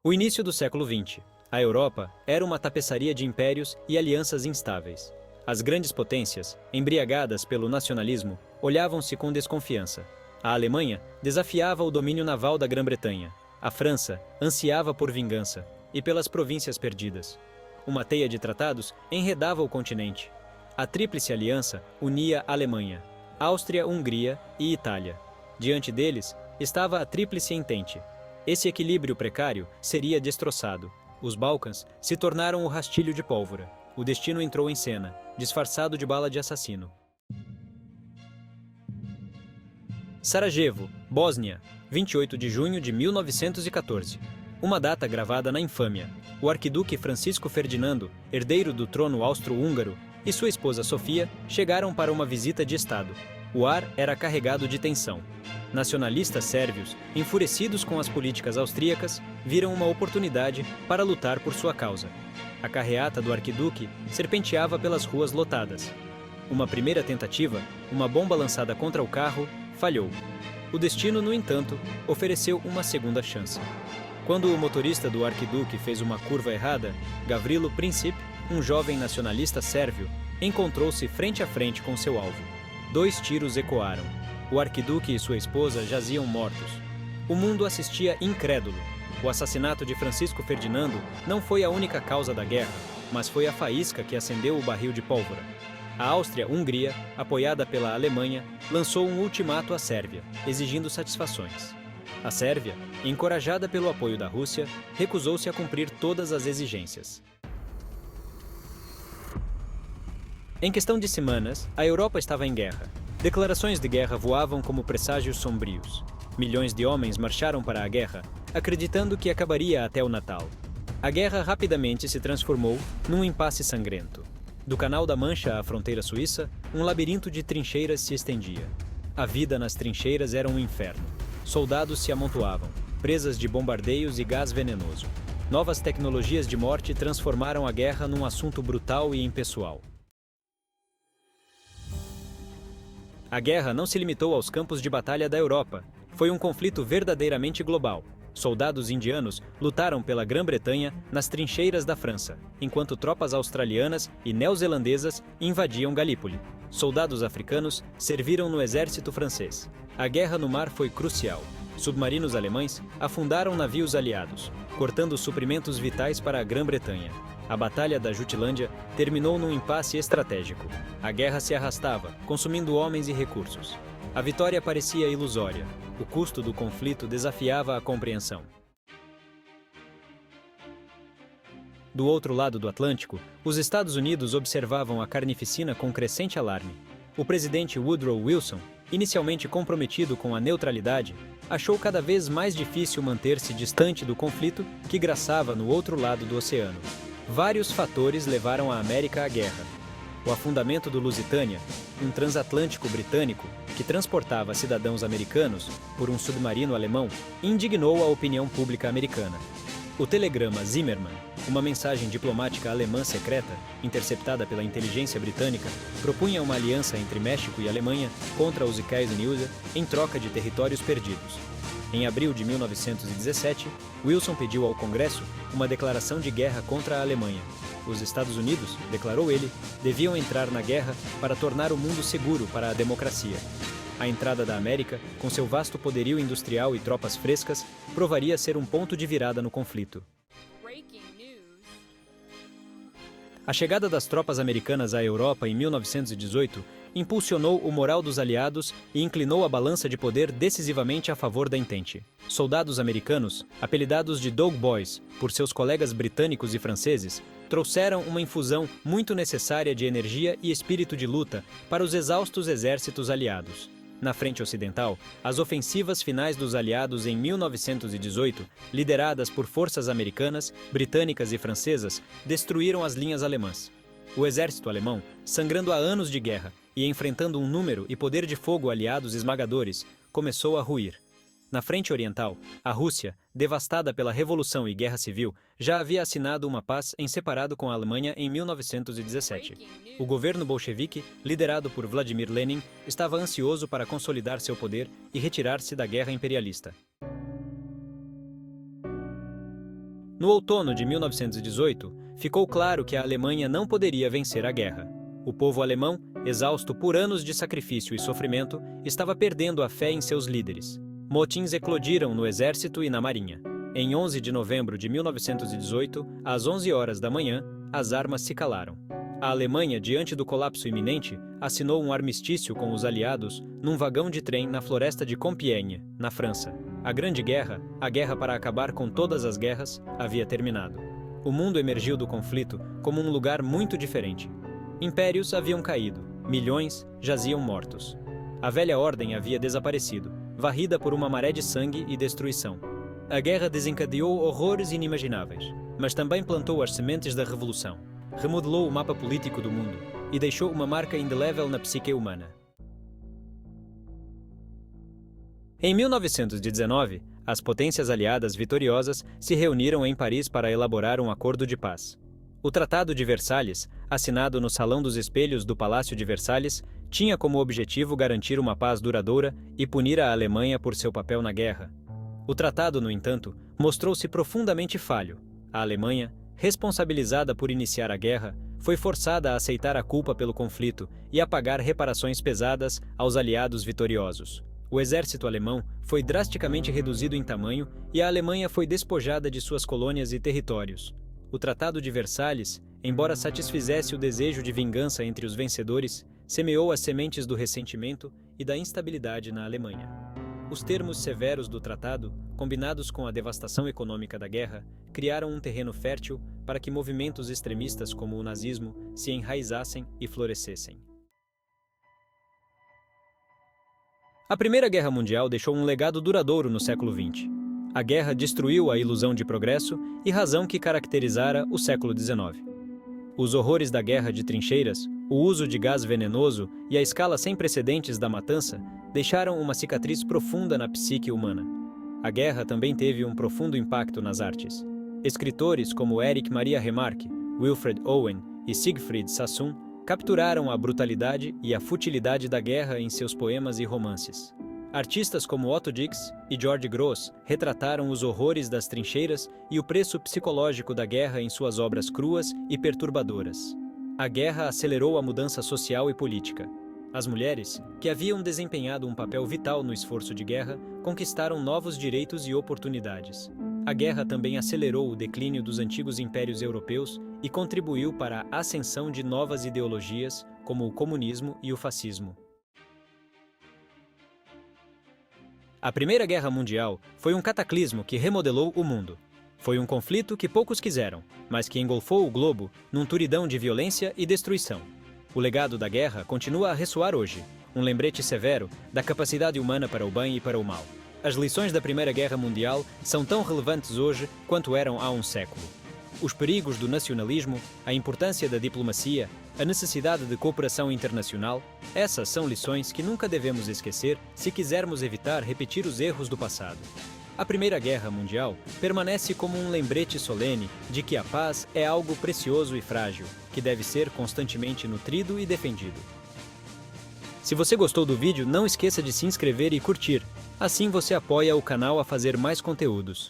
O início do século XX. A Europa era uma tapeçaria de impérios e alianças instáveis. As grandes potências, embriagadas pelo nacionalismo, olhavam-se com desconfiança. A Alemanha desafiava o domínio naval da Grã-Bretanha. A França ansiava por vingança e pelas províncias perdidas. Uma teia de tratados enredava o continente. A Tríplice Aliança unia Alemanha, Áustria, Hungria e Itália. Diante deles estava a Tríplice Entente. Esse equilíbrio precário seria destroçado. Os Balcãs se tornaram o rastilho de pólvora. O destino entrou em cena, disfarçado de bala de assassino. Sarajevo, Bósnia, 28 de junho de 1914. Uma data gravada na infâmia. O arquiduque Francisco Ferdinando, herdeiro do trono austro-húngaro, e sua esposa Sofia chegaram para uma visita de Estado. O ar era carregado de tensão. Nacionalistas sérvios, enfurecidos com as políticas austríacas, viram uma oportunidade para lutar por sua causa. A carreata do arquiduque serpenteava pelas ruas lotadas. Uma primeira tentativa, uma bomba lançada contra o carro, falhou. O destino, no entanto, ofereceu uma segunda chance. Quando o motorista do arquiduque fez uma curva errada, Gavrilo Princip, um jovem nacionalista sérvio, encontrou-se frente a frente com seu alvo. 2 tiros ecoaram. O arquiduque e sua esposa jaziam mortos. O mundo assistia incrédulo. O assassinato de Francisco Ferdinando não foi a única causa da guerra, mas foi a faísca que acendeu o barril de pólvora. A Áustria-Hungria, apoiada pela Alemanha, lançou um ultimato à Sérvia, exigindo satisfações. A Sérvia, encorajada pelo apoio da Rússia, recusou-se a cumprir todas as exigências. Em questão de semanas, a Europa estava em guerra. Declarações de guerra voavam como presságios sombrios. Milhões de homens marcharam para a guerra, acreditando que acabaria até o Natal. A guerra rapidamente se transformou num impasse sangrento. Do Canal da Mancha à fronteira suíça, um labirinto de trincheiras se estendia. A vida nas trincheiras era um inferno. Soldados se amontoavam, presas de bombardeios e gás venenoso. Novas tecnologias de morte transformaram a guerra num assunto brutal e impessoal. A guerra não se limitou aos campos de batalha da Europa. Foi um conflito verdadeiramente global. Soldados indianos lutaram pela Grã-Bretanha nas trincheiras da França, enquanto tropas australianas e neozelandesas invadiam Galípoli. Soldados africanos serviram no exército francês. A guerra no mar foi crucial. Submarinos alemães afundaram navios aliados, cortando suprimentos vitais para a Grã-Bretanha. A Batalha da Jutlândia terminou num impasse estratégico. A guerra se arrastava, consumindo homens e recursos. A vitória parecia ilusória. O custo do conflito desafiava a compreensão. Do outro lado do Atlântico, os Estados Unidos observavam a carnificina com crescente alarme. O presidente Woodrow Wilson, inicialmente comprometido com a neutralidade, achou cada vez mais difícil manter-se distante do conflito que graçava no outro lado do oceano. Vários fatores levaram a América à guerra. O afundamento do Lusitânia, um transatlântico britânico que transportava cidadãos americanos por um submarino alemão, indignou a opinião pública americana. O telegrama Zimmermann, uma mensagem diplomática alemã secreta, interceptada pela inteligência britânica, propunha uma aliança entre México e Alemanha contra os Estados em troca de territórios perdidos. Em abril de 1917, Wilson pediu ao Congresso uma declaração de guerra contra a Alemanha. Os Estados Unidos, declarou ele, deviam entrar na guerra para tornar o mundo seguro para a democracia. A entrada da América, com seu vasto poderio industrial e tropas frescas, provaria ser um ponto de virada no conflito. A chegada das tropas americanas à Europa em 1918 impulsionou o moral dos aliados e inclinou a balança de poder decisivamente a favor da Entente. Soldados americanos, apelidados de Dog Boys por seus colegas britânicos e franceses, trouxeram uma infusão muito necessária de energia e espírito de luta para os exaustos exércitos aliados. Na frente ocidental, as ofensivas finais dos aliados em 1918, lideradas por forças americanas, britânicas e francesas, destruíram as linhas alemãs. O exército alemão, sangrando há anos de guerra e enfrentando um número e poder de fogo aliados esmagadores, começou a ruir. Na frente oriental, a Rússia, devastada pela Revolução e Guerra Civil, já havia assinado uma paz em separado com a Alemanha em 1917. O governo bolchevique, liderado por Vladimir Lenin, estava ansioso para consolidar seu poder e retirar-se da guerra imperialista. No outono de 1918, ficou claro que a Alemanha não poderia vencer a guerra. O povo alemão, exausto por anos de sacrifício e sofrimento, estava perdendo a fé em seus líderes. Motins eclodiram no exército e na marinha. Em 11 de novembro de 1918, às 11 horas da manhã, as armas se calaram. A Alemanha, diante do colapso iminente, assinou um armistício com os aliados num vagão de trem na floresta de Compiègne, na França. A Grande Guerra, a guerra para acabar com todas as guerras, havia terminado. O mundo emergiu do conflito como um lugar muito diferente. Impérios haviam caído, milhões jaziam mortos. A velha ordem havia desaparecido, varrida por uma maré de sangue e destruição. A guerra desencadeou horrores inimagináveis, mas também plantou as sementes da revolução. Remodelou o mapa político do mundo e deixou uma marca indelével na psique humana. Em 1919, as potências aliadas vitoriosas se reuniram em Paris para elaborar um acordo de paz. O Tratado de Versalhes, assinado no Salão dos Espelhos do Palácio de Versalhes, tinha como objetivo garantir uma paz duradoura e punir a Alemanha por seu papel na guerra. O tratado, no entanto, mostrou-se profundamente falho. A Alemanha, responsabilizada por iniciar a guerra, foi forçada a aceitar a culpa pelo conflito e a pagar reparações pesadas aos aliados vitoriosos. O exército alemão foi drasticamente reduzido em tamanho e a Alemanha foi despojada de suas colônias e territórios. O Tratado de Versalhes, embora satisfizesse o desejo de vingança entre os vencedores, semeou as sementes do ressentimento e da instabilidade na Alemanha. Os termos severos do tratado, combinados com a devastação econômica da guerra, criaram um terreno fértil para que movimentos extremistas como o nazismo se enraizassem e florescessem. A Primeira Guerra Mundial deixou um legado duradouro no século XX. A guerra destruiu a ilusão de progresso e razão que caracterizara o século XIX. Os horrores da guerra de trincheiras, o uso de gás venenoso e a escala sem precedentes da matança deixaram uma cicatriz profunda na psique humana. A guerra também teve um profundo impacto nas artes. Escritores como Erich Maria Remarque, Wilfred Owen e Siegfried Sassoon capturaram a brutalidade e a futilidade da guerra em seus poemas e romances. Artistas como Otto Dix e George Grosz retrataram os horrores das trincheiras e o preço psicológico da guerra em suas obras cruas e perturbadoras. A guerra acelerou a mudança social e política. As mulheres, que haviam desempenhado um papel vital no esforço de guerra, conquistaram novos direitos e oportunidades. A guerra também acelerou o declínio dos antigos impérios europeus e contribuiu para a ascensão de novas ideologias, como o comunismo e o fascismo. A Primeira Guerra Mundial foi um cataclismo que remodelou o mundo. Foi um conflito que poucos quiseram, mas que engolfou o globo num turidão de violência e destruição. O legado da guerra continua a ressoar hoje, um lembrete severo da capacidade humana para o bem e para o mal. As lições da Primeira Guerra Mundial são tão relevantes hoje quanto eram há um século. Os perigos do nacionalismo, a importância da diplomacia, a necessidade de cooperação internacional, essas são lições que nunca devemos esquecer se quisermos evitar repetir os erros do passado. A Primeira Guerra Mundial permanece como um lembrete solene de que a paz é algo precioso e frágil, que deve ser constantemente nutrido e defendido. Se você gostou do vídeo, não esqueça de se inscrever e curtir. Assim você apoia o canal a fazer mais conteúdos.